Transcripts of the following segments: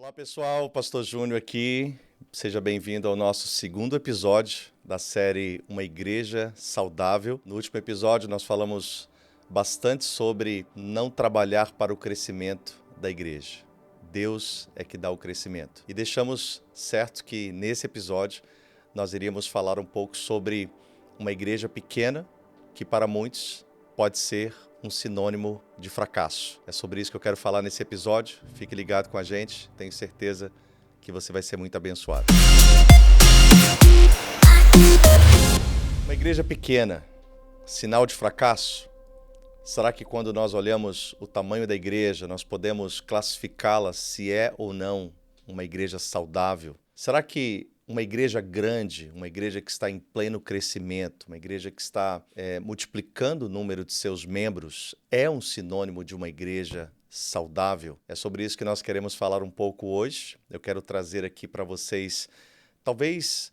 Olá pessoal, Pastor Júnior aqui. Seja bem-vindo ao nosso segundo episódio da série Uma Igreja Saudável. No último episódio nós falamos bastante sobre não trabalhar para o crescimento da igreja. Deus é que dá o crescimento. E deixamos certo que nesse episódio nós iríamos falar um pouco sobre uma igreja pequena que para muitos pode ser um sinônimo de fracasso. É sobre isso que eu quero falar nesse episódio. Fique ligado com a gente, tenho certeza que você vai ser muito abençoado. Uma igreja pequena, sinal de fracasso? Será que quando nós olhamos o tamanho da igreja, nós podemos classificá-la se é ou não uma igreja saudável? Será que uma igreja grande, uma igreja que está em pleno crescimento, uma igreja que está multiplicando o número de seus membros, é um sinônimo de uma igreja saudável? É sobre isso que nós queremos falar um pouco hoje. Eu quero trazer aqui para vocês, talvez,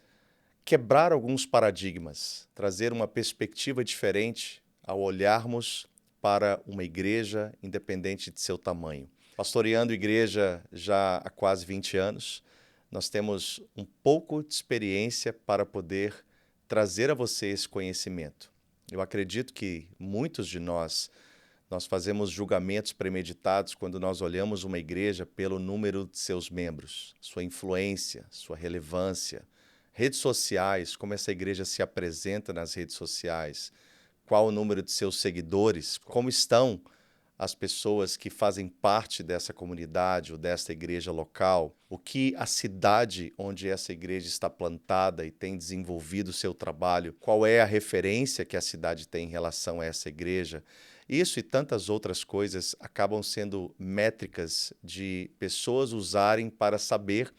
quebrar alguns paradigmas, trazer uma perspectiva diferente ao olharmos para uma igreja independente de seu tamanho. Pastoreando igreja já há quase 20 anos, nós temos um pouco de experiência para poder trazer a você esse conhecimento. Eu acredito que muitos de nós fazemos julgamentos premeditados quando nós olhamos uma igreja pelo número de seus membros, sua influência, sua relevância, redes sociais, como essa igreja se apresenta nas redes sociais, qual o número de seus seguidores, como estão as pessoas que fazem parte dessa comunidade ou dessa igreja local, o que a cidade onde essa igreja está plantada e tem desenvolvido o seu trabalho, qual é a referência que a cidade tem em relação a essa igreja. Isso e tantas outras coisas acabam sendo métricas de pessoas usarem para saber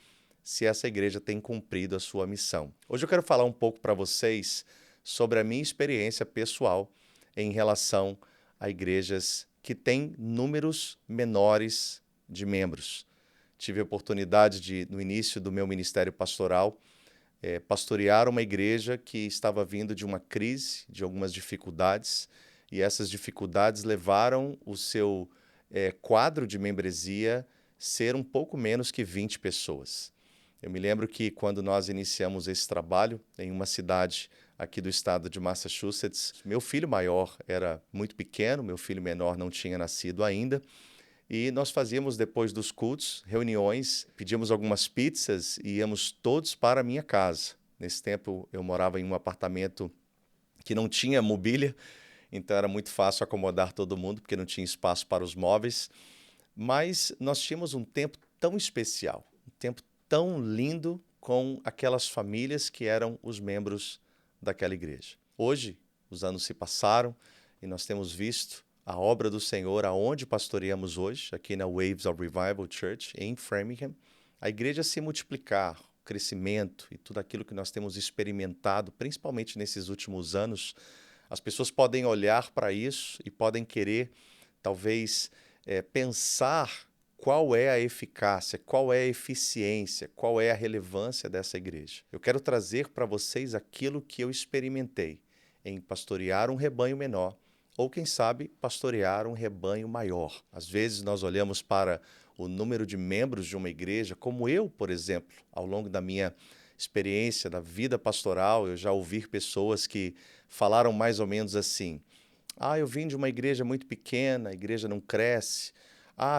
se essa igreja tem cumprido a sua missão. Hoje eu quero falar um pouco para vocês sobre a minha experiência pessoal em relação a igrejas que têm números menores de membros. Tive a oportunidade de, no início do meu ministério pastoral, pastorear uma igreja que estava vindo de uma crise, de algumas dificuldades, e essas dificuldades levaram o seu quadro de membresia ser um pouco menos que 20 pessoas. Eu me lembro que quando nós iniciamos esse trabalho em uma cidade aqui do estado de Massachusetts, meu filho maior era muito pequeno, meu filho menor não tinha nascido ainda, e nós fazíamos depois dos cultos, reuniões, pedíamos algumas pizzas e íamos todos para a minha casa. Nesse tempo eu morava em um apartamento que não tinha mobília, então era muito fácil acomodar todo mundo, porque não tinha espaço para os móveis, mas nós tínhamos um tempo tão especial, um tempo tão lindo com aquelas famílias que eram os membros daquela igreja. Hoje, os anos se passaram e nós temos visto a obra do Senhor aonde pastoreamos hoje, aqui na Waves of Revival Church, em Framingham, a igreja se multiplicar, o crescimento e tudo aquilo que nós temos experimentado, principalmente nesses últimos anos. As pessoas podem olhar para isso e podem querer, talvez, pensar qual é a eficácia, qual é a eficiência, qual é a relevância dessa igreja. Eu quero trazer para vocês aquilo que eu experimentei em pastorear um rebanho menor ou, quem sabe, pastorear um rebanho maior. Às vezes nós olhamos para o número de membros de uma igreja, como eu, por exemplo, ao longo da minha experiência, da vida pastoral, eu já ouvi pessoas que falaram mais ou menos assim: eu vim de uma igreja muito pequena, a igreja não cresce.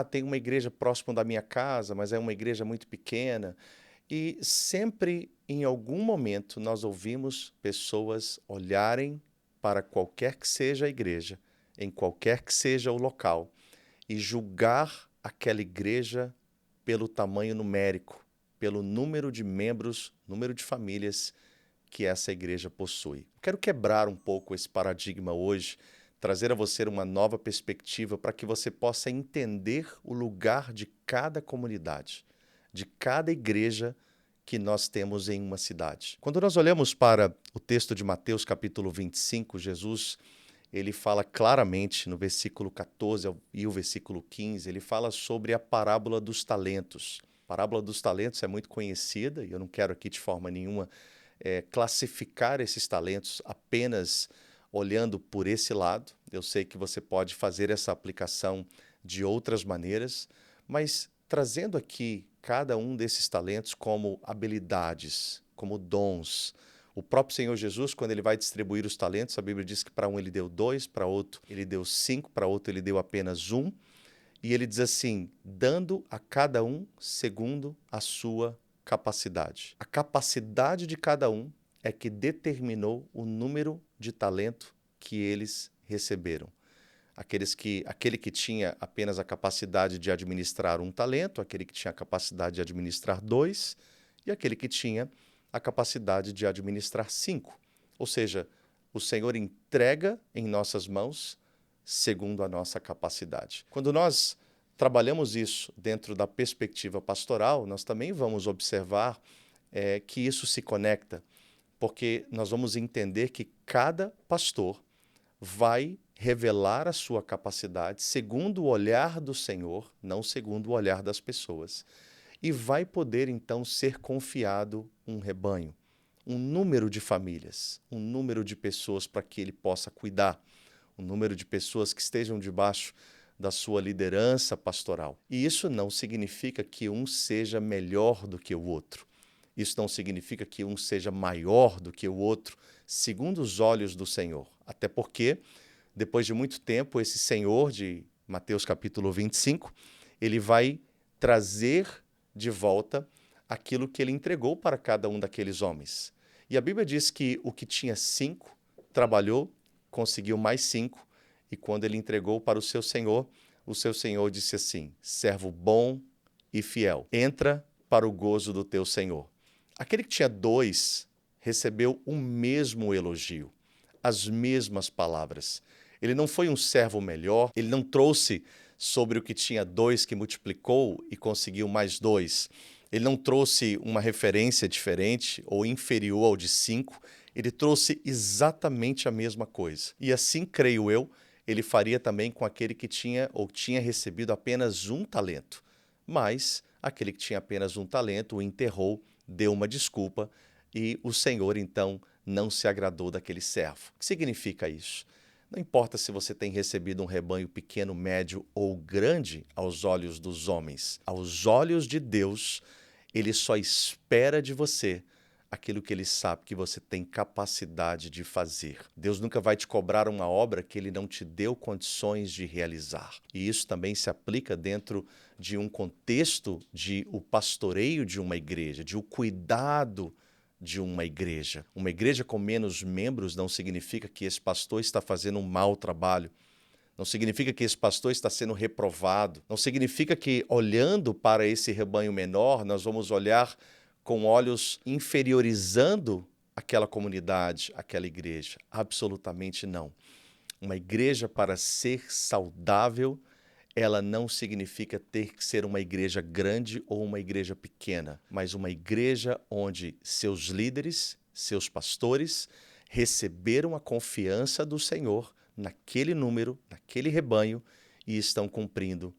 Tem uma igreja próxima da minha casa, mas é uma igreja muito pequena. E sempre, em algum momento, nós ouvimos pessoas olharem para qualquer que seja a igreja, em qualquer que seja o local, e julgar aquela igreja pelo tamanho numérico, pelo número de membros, número de famílias que essa igreja possui. Quero quebrar um pouco esse paradigma hoje, trazer a você uma nova perspectiva para que você possa entender o lugar de cada comunidade, de cada igreja que nós temos em uma cidade. Quando nós olhamos para o texto de Mateus capítulo 25, Jesus, ele fala claramente no versículo 14 e o versículo 15, ele fala sobre a parábola dos talentos. A parábola dos talentos é muito conhecida e eu não quero aqui de forma nenhuma classificar esses talentos apenas olhando por esse lado. Eu sei que você pode fazer essa aplicação de outras maneiras, mas trazendo aqui cada um desses talentos como habilidades, como dons. O próprio Senhor Jesus, quando ele vai distribuir os talentos, a Bíblia diz que para um ele deu 2, para outro ele deu 5, para outro ele deu apenas 1. E ele diz assim, dando a cada um segundo a sua capacidade. A capacidade de cada um é que determinou o número de talento que eles receberam. Aquele que tinha apenas a capacidade de administrar 1 talento, aquele que tinha a capacidade de administrar 2, e aquele que tinha a capacidade de administrar 5. Ou seja, o Senhor entrega em nossas mãos segundo a nossa capacidade. Quando nós trabalhamos isso dentro da perspectiva pastoral, nós também vamos observar que isso se conecta, porque nós vamos entender que cada pastor vai revelar a sua capacidade segundo o olhar do Senhor, não segundo o olhar das pessoas. E vai poder, então, ser confiado um rebanho, um número de famílias, um número de pessoas para que ele possa cuidar, um número de pessoas que estejam debaixo da sua liderança pastoral. E isso não significa que um seja melhor do que o outro. Isso não significa que um seja maior do que o outro, segundo os olhos do Senhor. Até porque, depois de muito tempo, esse Senhor de Mateus capítulo 25, ele vai trazer de volta aquilo que ele entregou para cada um daqueles homens. E a Bíblia diz que o que tinha 5 trabalhou, conseguiu mais 5, e quando ele entregou para o seu Senhor disse assim, servo bom e fiel, entra para o gozo do teu Senhor. Aquele que tinha 2 recebeu o mesmo elogio, as mesmas palavras. Ele não foi um servo melhor, ele não trouxe sobre o que tinha 2 que multiplicou e conseguiu mais 2. Ele não trouxe uma referência diferente ou inferior ao de 5, ele trouxe exatamente a mesma coisa. E assim, creio eu, ele faria também com aquele que tinha ou tinha recebido apenas 1 talento. Mas aquele que tinha apenas 1 talento o enterrou, deu uma desculpa e o Senhor, então, não se agradou daquele servo. O que significa isso? Não importa se você tem recebido um rebanho pequeno, médio ou grande aos olhos dos homens. Aos olhos de Deus, ele só espera de você aquilo que ele sabe que você tem capacidade de fazer. Deus nunca vai te cobrar uma obra que ele não te deu condições de realizar. E isso também se aplica dentro de um contexto de o pastoreio de uma igreja, de o cuidado de uma igreja. Uma igreja com menos membros não significa que esse pastor está fazendo um mau trabalho. Não significa que esse pastor está sendo reprovado. Não significa que, olhando para esse rebanho menor, nós vamos olhar com olhos inferiorizando aquela comunidade, aquela igreja. Absolutamente não. Uma igreja, para ser saudável, ela não significa ter que ser uma igreja grande ou uma igreja pequena, mas uma igreja onde seus líderes, seus pastores, receberam a confiança do Senhor naquele número, naquele rebanho e estão cumprindo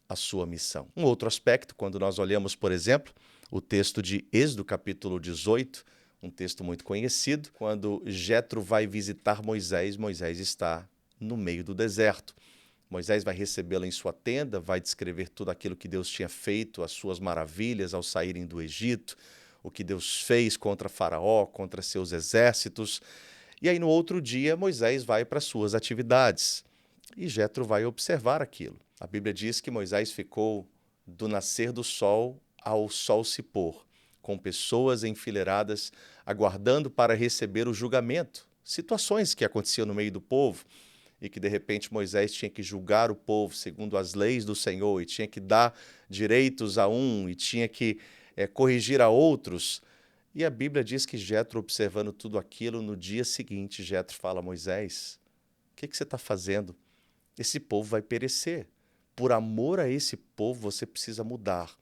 a sua missão. Um outro aspecto, quando nós olhamos, por exemplo, o texto de Êxodo, capítulo 18, um texto muito conhecido, quando Jetro vai visitar Moisés, Moisés está no meio do deserto. Moisés vai recebê-lo em sua tenda, vai descrever tudo aquilo que Deus tinha feito, as suas maravilhas ao saírem do Egito, o que Deus fez contra Faraó, contra seus exércitos. E aí, no outro dia, Moisés vai para suas atividades e Jetro vai observar aquilo. A Bíblia diz que Moisés ficou do nascer do sol ao sol se pôr, com pessoas enfileiradas, aguardando para receber o julgamento. Situações que aconteciam no meio do povo e que, de repente, Moisés tinha que julgar o povo segundo as leis do Senhor e tinha que dar direitos a um e tinha que corrigir a outros. E a Bíblia diz que Jetro, observando tudo aquilo, no dia seguinte, Jetro fala, Moisés, o que você está fazendo? Esse povo vai perecer. Por amor a esse povo, você precisa mudar.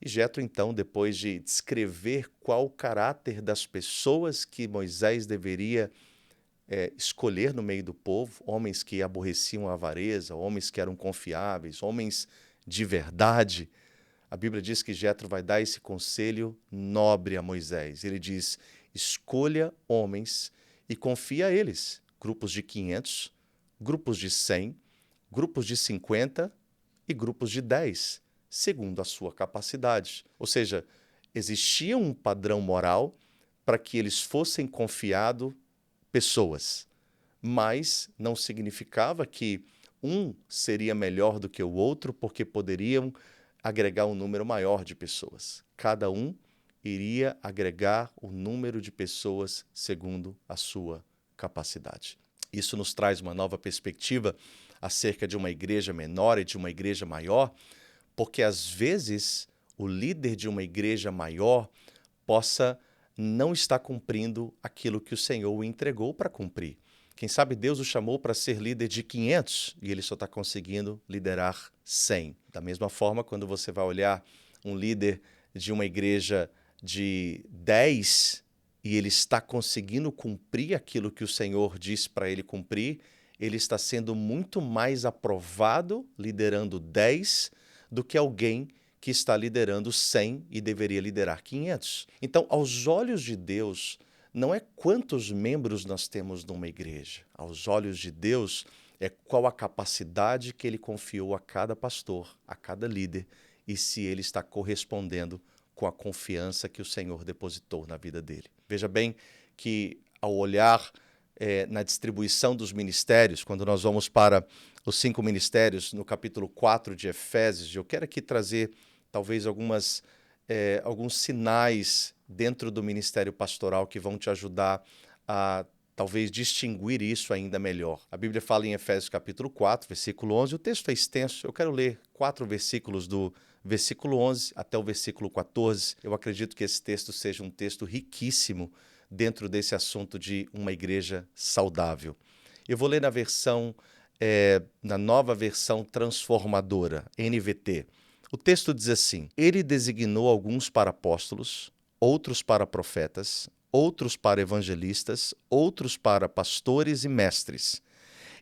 E Jetro, então, depois de descrever qual o caráter das pessoas que Moisés deveria escolher no meio do povo, homens que aborreciam a avareza, homens que eram confiáveis, homens de verdade, a Bíblia diz que Jetro vai dar esse conselho nobre a Moisés. Ele diz, escolha homens e confia a eles, grupos de 500, grupos de 100, grupos de 50 e grupos de 10. segundo a sua capacidade. Ou seja, existia um padrão moral para que eles fossem confiados pessoas, mas não significava que um seria melhor do que o outro porque poderiam agregar um número maior de pessoas. Cada um iria agregar o número de pessoas segundo a sua capacidade. Isso nos traz uma nova perspectiva acerca de uma igreja menor e de uma igreja maior, porque às vezes o líder de uma igreja maior possa não estar cumprindo aquilo que o Senhor o entregou para cumprir. Quem sabe Deus o chamou para ser líder de 500 e ele só está conseguindo liderar 100. Da mesma forma, quando você vai olhar um líder de uma igreja de 10 e ele está conseguindo cumprir aquilo que o Senhor disse para ele cumprir, ele está sendo muito mais aprovado liderando 10 do que alguém que está liderando 100 e deveria liderar 500. Então, aos olhos de Deus, não é quantos membros nós temos numa igreja. Aos olhos de Deus, é qual a capacidade que ele confiou a cada pastor, a cada líder, e se ele está correspondendo com a confiança que o Senhor depositou na vida dele. Veja bem que, ao olhar na distribuição dos ministérios, quando nós vamos para os 5 ministérios, no capítulo 4 de Efésios, eu quero aqui trazer talvez alguns sinais dentro do ministério pastoral que vão te ajudar a talvez distinguir isso ainda melhor. A Bíblia fala em Efésios capítulo 4, versículo 11, o texto é extenso, eu quero ler 4 versículos do versículo 11 até o versículo 14. Eu acredito que esse texto seja um texto riquíssimo dentro desse assunto de uma igreja saudável. Eu vou ler na nova versão transformadora, NVT. O texto diz assim: Ele designou alguns para apóstolos, outros para profetas, outros para evangelistas, outros para pastores e mestres.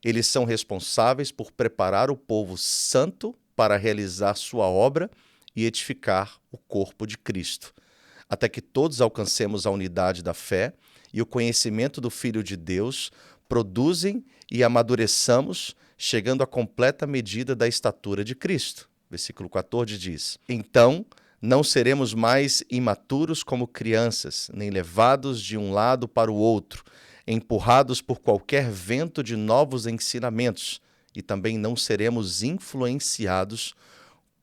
Eles são responsáveis por preparar o povo santo para realizar sua obra e edificar o corpo de Cristo, até que todos alcancemos a unidade da fé e o conhecimento do Filho de Deus, produzem e amadureçamos, chegando à completa medida da estatura de Cristo. Versículo 14 diz: Então não seremos mais imaturos como crianças, nem levados de um lado para o outro, empurrados por qualquer vento de novos ensinamentos, e também não seremos influenciados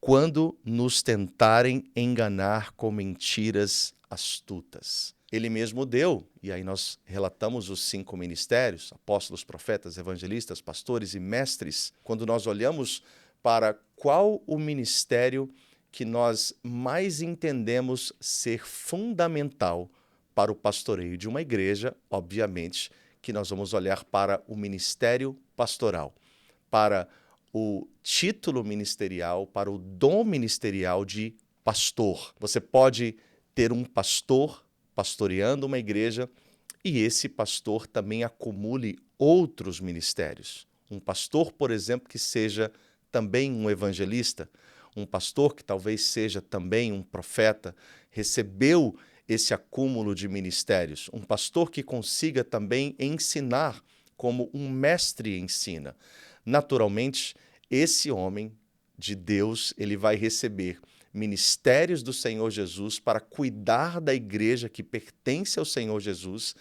quando nos tentarem enganar com mentiras astutas. Ele mesmo deu, e aí nós relatamos os 5 ministérios, apóstolos, profetas, evangelistas, pastores e mestres. Quando nós olhamos para qual o ministério que nós mais entendemos ser fundamental para o pastoreio de uma igreja, obviamente que nós vamos olhar para o ministério pastoral, para o título ministerial, para o dom ministerial de pastor. Você pode ter um pastor pastoreando uma igreja e esse pastor também acumule outros ministérios. Um pastor, por exemplo, que seja também um evangelista, um pastor que talvez seja também um profeta, recebeu esse acúmulo de ministérios. Um pastor que consiga também ensinar como um mestre ensina. Naturalmente, esse homem de Deus, ele vai receber ministérios do Senhor Jesus para cuidar da igreja que pertence ao Senhor Jesus,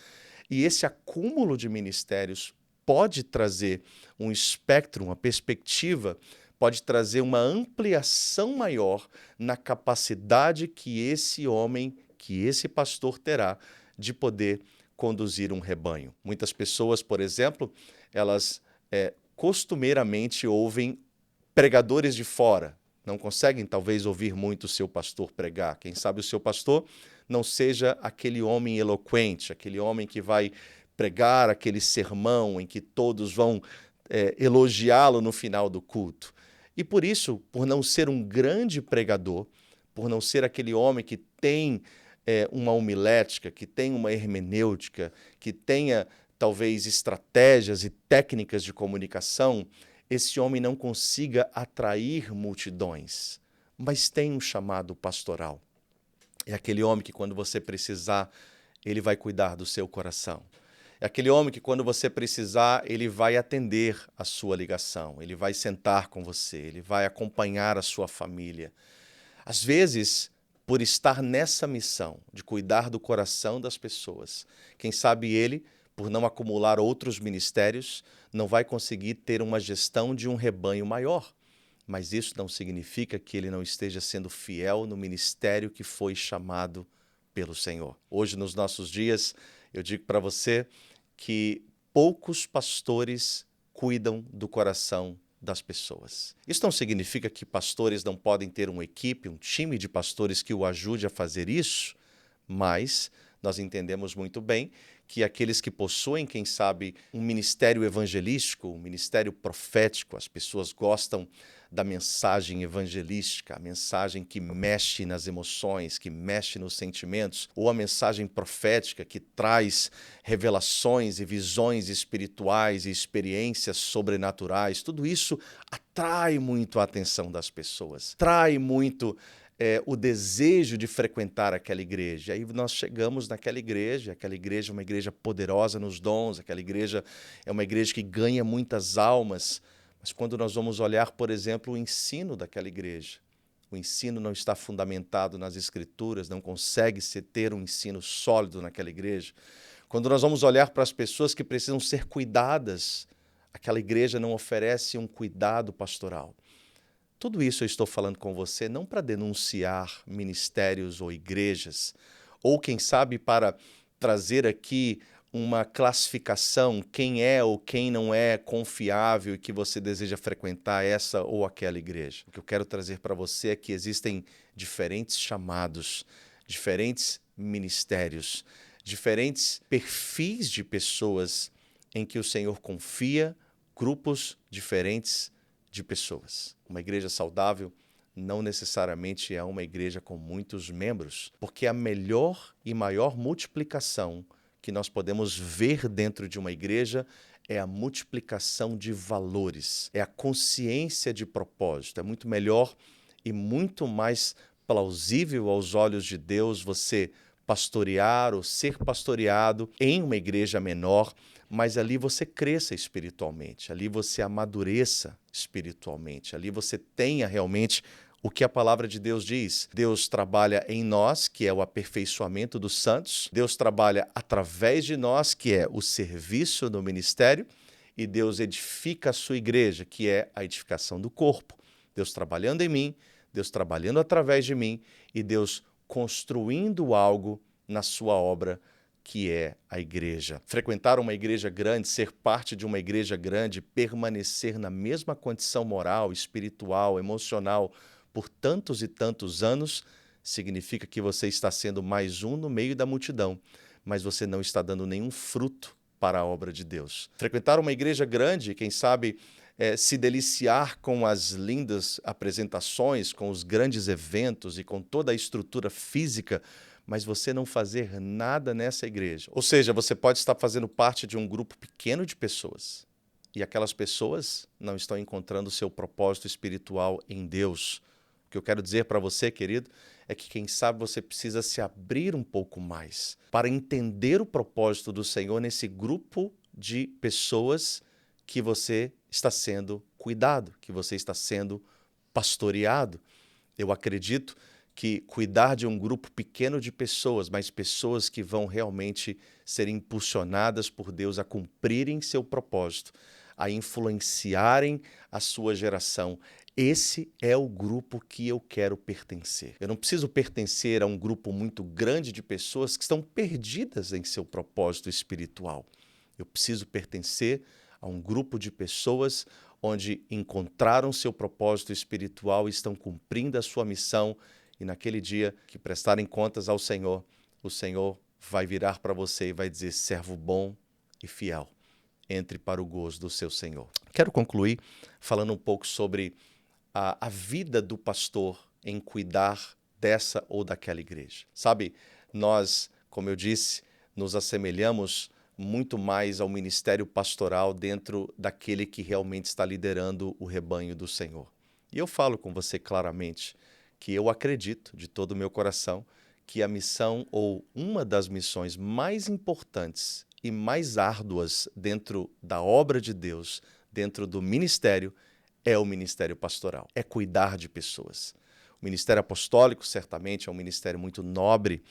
e esse acúmulo de ministérios pode trazer um espectro, uma perspectiva, pode trazer uma ampliação maior na capacidade que esse homem, que esse pastor terá de poder conduzir um rebanho. Muitas pessoas, por exemplo, elas costumeiramente ouvem pregadores de fora, não conseguem talvez ouvir muito o seu pastor pregar. Quem sabe o seu pastor não seja aquele homem eloquente, aquele homem que vai pregar aquele sermão em que todos vão elogiá-lo no final do culto. E por isso, por não ser um grande pregador, por não ser aquele homem que tem uma homilética, que tem uma hermenêutica, que tenha talvez estratégias e técnicas de comunicação, esse homem não consiga atrair multidões, mas tem um chamado pastoral. É aquele homem que, quando você precisar, ele vai cuidar do seu coração. É aquele homem que, quando você precisar, ele vai atender a sua ligação, ele vai sentar com você, ele vai acompanhar a sua família. Às vezes, por estar nessa missão de cuidar do coração das pessoas, quem sabe ele, por não acumular outros ministérios, não vai conseguir ter uma gestão de um rebanho maior. Mas isso não significa que ele não esteja sendo fiel no ministério que foi chamado pelo Senhor. Hoje, nos nossos dias, eu digo para você que poucos pastores cuidam do coração das pessoas. Isso não significa que pastores não podem ter uma equipe, um time de pastores que o ajude a fazer isso, mas nós entendemos muito bem que aqueles que possuem, quem sabe, um ministério evangelístico, um ministério profético, as pessoas gostam da mensagem evangelística, a mensagem que mexe nas emoções, que mexe nos sentimentos, ou a mensagem profética que traz revelações e visões espirituais e experiências sobrenaturais. Tudo isso atrai muito a atenção das pessoas, atrai muito o desejo de frequentar aquela igreja. Aí nós chegamos naquela igreja, aquela igreja é uma igreja poderosa nos dons, aquela igreja é uma igreja que ganha muitas almas, mas quando nós vamos olhar, por exemplo, o ensino daquela igreja, o ensino não está fundamentado nas escrituras, não consegue ter um ensino sólido naquela igreja. Quando nós vamos olhar para as pessoas que precisam ser cuidadas, aquela igreja não oferece um cuidado pastoral. Tudo isso eu estou falando com você não para denunciar ministérios ou igrejas, ou quem sabe para trazer aqui uma classificação, quem é ou quem não é confiável e que você deseja frequentar essa ou aquela igreja. O que eu quero trazer para você é que existem diferentes chamados, diferentes ministérios, diferentes perfis de pessoas em que o Senhor confia, grupos diferentes de pessoas. Uma igreja saudável não necessariamente é uma igreja com muitos membros, porque a melhor e maior multiplicação que nós podemos ver dentro de uma igreja é a multiplicação de valores, é a consciência de propósito. É muito melhor e muito mais plausível aos olhos de Deus você pastorear ou ser pastoreado em uma igreja menor, mas ali você cresça espiritualmente, ali você amadureça espiritualmente, ali você tenha realmente o que a palavra de Deus diz. Deus trabalha em nós, que é o aperfeiçoamento dos santos, Deus trabalha através de nós, que é o serviço no ministério, e Deus edifica a sua igreja, que é a edificação do corpo. Deus trabalhando em mim, Deus trabalhando através de mim e Deus construindo algo na sua obra, que é a igreja. Frequentar uma igreja grande, ser parte de uma igreja grande, permanecer na mesma condição moral, espiritual, emocional por tantos e tantos anos, significa que você está sendo mais um no meio da multidão, mas você não está dando nenhum fruto para a obra de Deus. Frequentar uma igreja grande, quem sabe, se deliciar com as lindas apresentações, com os grandes eventos e com toda a estrutura física, mas você não fazer nada nessa igreja. Ou seja, você pode estar fazendo parte de um grupo pequeno de pessoas e aquelas pessoas não estão encontrando o seu propósito espiritual em Deus. O que eu quero dizer para você, querido, é que quem sabe você precisa se abrir um pouco mais para entender o propósito do Senhor nesse grupo de pessoas que você está sendo cuidado, que você está sendo pastoreado. Eu acredito que cuidar de um grupo pequeno de pessoas, mas pessoas que vão realmente ser impulsionadas por Deus a cumprirem seu propósito, a influenciarem a sua geração. Esse é o grupo que eu quero pertencer. Eu não preciso pertencer a um grupo muito grande de pessoas que estão perdidas em seu propósito espiritual. Eu preciso pertencer a um grupo de pessoas onde encontraram seu propósito espiritual e estão cumprindo a sua missão. E naquele dia que prestarem contas ao Senhor, o Senhor vai virar para você e vai dizer: servo bom e fiel, entre para o gozo do seu Senhor. Quero concluir falando um pouco sobre a vida do pastor em cuidar dessa ou daquela igreja. Sabe, nós, como eu disse, nos assemelhamos muito mais ao ministério pastoral dentro daquele que realmente está liderando o rebanho do Senhor. E eu falo com você claramente que eu acredito de todo o meu coração que a missão ou uma das missões mais importantes e mais árduas dentro da obra de Deus, dentro do ministério, é o ministério pastoral. É cuidar de pessoas. O ministério apostólico, certamente, é um ministério muito nobre,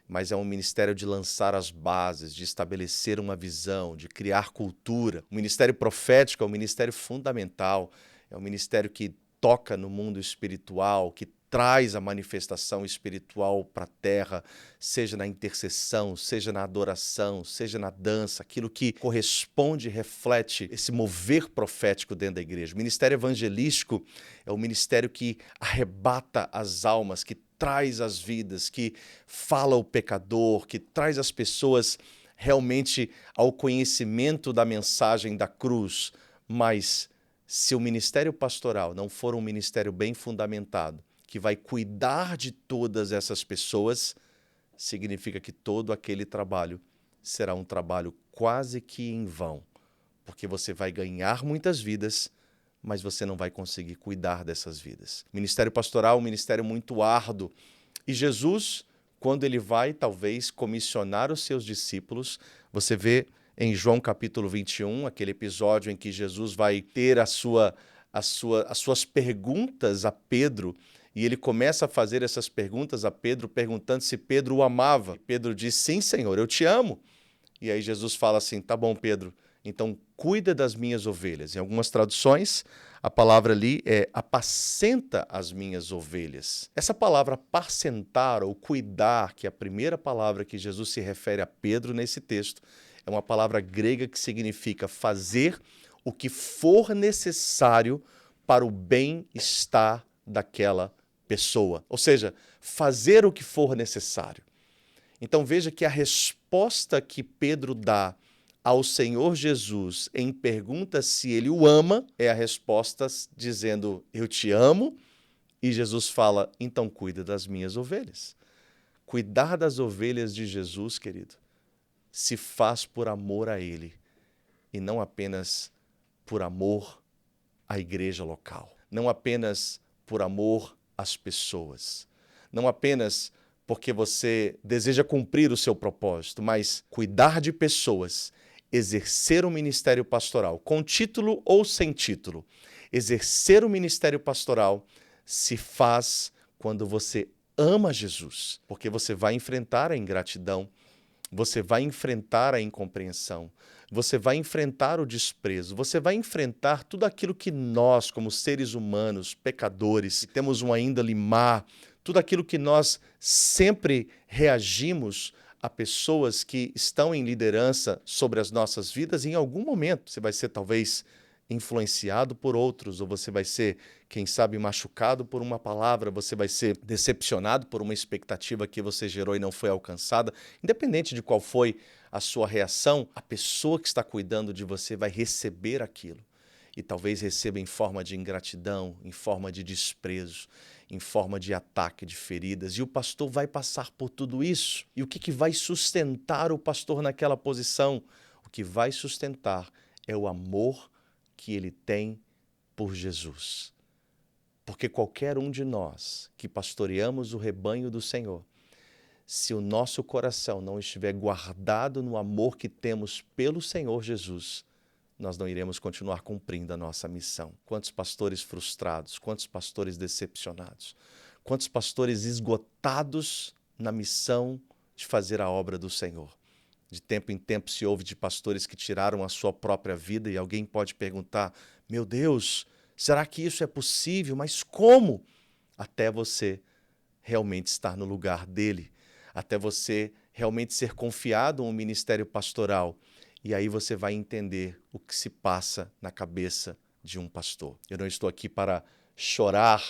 mas é um ministério de lançar as bases, de estabelecer uma visão, de criar cultura. O ministério profético é um ministério fundamental, é um ministério que toca no mundo espiritual, que traz a manifestação espiritual para a terra, seja na intercessão, seja na adoração, seja na dança, aquilo que corresponde e reflete esse mover profético dentro da igreja. O ministério evangelístico é o ministério que arrebata as almas, que traz as vidas, que fala ao pecador, que traz as pessoas realmente ao conhecimento da mensagem da cruz. Mas se o ministério pastoral não for um ministério bem fundamentado, que vai cuidar de todas essas pessoas, significa que todo aquele trabalho será um trabalho quase que em vão, porque você vai ganhar muitas vidas, mas você não vai conseguir cuidar dessas vidas. O ministério pastoral é um ministério muito árduo, e Jesus, quando ele vai, talvez, comissionar os seus discípulos, você vê em João capítulo 21, aquele episódio em que Jesus vai ter as suas perguntas a Pedro, e ele começa a fazer essas perguntas a Pedro, perguntando se Pedro o amava. E Pedro diz, sim, Senhor, eu te amo. E aí Jesus fala assim, tá bom, Pedro, então cuida das minhas ovelhas. Em algumas traduções, a palavra ali é apacenta as minhas ovelhas. Essa palavra apacentar ou cuidar, que é a primeira palavra que Jesus se refere a Pedro nesse texto, é uma palavra grega que significa fazer o que for necessário para o bem-estar daquela pessoa. Ou seja, fazer o que for necessário. Então veja que a resposta que Pedro dá ao Senhor Jesus em pergunta se ele o ama, é a resposta dizendo, eu te amo, e Jesus fala, então cuida das minhas ovelhas. Cuidar das ovelhas de Jesus, querido, se faz por amor a ele, e não apenas por amor à igreja local, não apenas por amor às pessoas, não apenas porque você deseja cumprir o seu propósito, mas cuidar de pessoas, exercer o ministério pastoral, com título ou sem título, exercer o ministério pastoral se faz quando você ama Jesus, porque você vai enfrentar a ingratidão, você vai enfrentar a incompreensão, você vai enfrentar o desprezo, você vai enfrentar tudo aquilo que nós, como seres humanos, pecadores, temos uma índole má, tudo aquilo que nós sempre reagimos a pessoas que estão em liderança sobre as nossas vidas, e em algum momento você vai ser talvez influenciado por outros, ou você vai ser, quem sabe, machucado por uma palavra, você vai ser decepcionado por uma expectativa que você gerou e não foi alcançada. Independente de qual foi a sua reação, a pessoa que está cuidando de você vai receber aquilo. E talvez receba em forma de ingratidão, em forma de desprezo, em forma de ataque, de feridas. E o pastor vai passar por tudo isso. E o que vai sustentar o pastor naquela posição? O que vai sustentar é o amor que ele tem por Jesus. Porque qualquer um de nós que pastoreamos o rebanho do Senhor, se o nosso coração não estiver guardado no amor que temos pelo Senhor Jesus, nós não iremos continuar cumprindo a nossa missão. Quantos pastores frustrados, quantos pastores decepcionados, quantos pastores esgotados na missão de fazer a obra do Senhor. De tempo em tempo se ouve de pastores que tiraram a sua própria vida, e alguém pode perguntar, meu Deus, será que isso é possível? Mas como? Até você realmente estar no lugar dele, até você realmente ser confiado a um ministério pastoral, e aí você vai entender o que se passa na cabeça de um pastor. Eu não estou aqui para chorar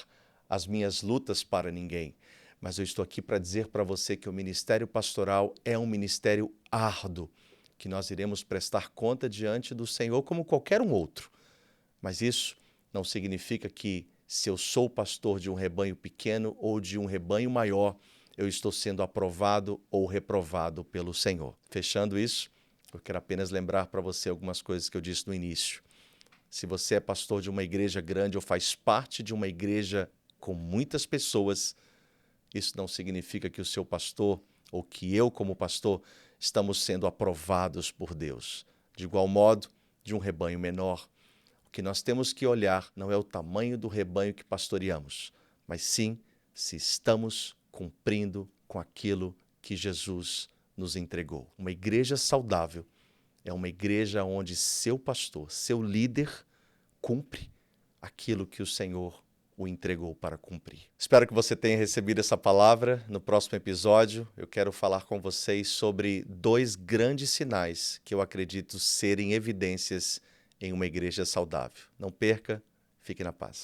as minhas lutas para ninguém, mas eu estou aqui para dizer para você que o ministério pastoral é um ministério árduo, que nós iremos prestar conta diante do Senhor como qualquer um outro. Mas isso não significa que, se eu sou pastor de um rebanho pequeno ou de um rebanho maior, eu estou sendo aprovado ou reprovado pelo Senhor. Fechando isso, eu quero apenas lembrar para você algumas coisas que eu disse no início. Se você é pastor de uma igreja grande ou faz parte de uma igreja com muitas pessoas, isso não significa que o seu pastor ou que eu, como pastor, estamos sendo aprovados por Deus. De igual modo, de um rebanho menor, o que nós temos que olhar não é o tamanho do rebanho que pastoreamos, mas sim se estamos cumprindo com aquilo que Jesus nos entregou. Uma igreja saudável é uma igreja onde seu pastor, seu líder, cumpre aquilo que o Senhor o entregou para cumprir. Espero que você tenha recebido essa palavra. No próximo episódio, eu quero falar com vocês sobre 2 grandes sinais que eu acredito serem evidências em uma igreja saudável. Não perca, fique na paz.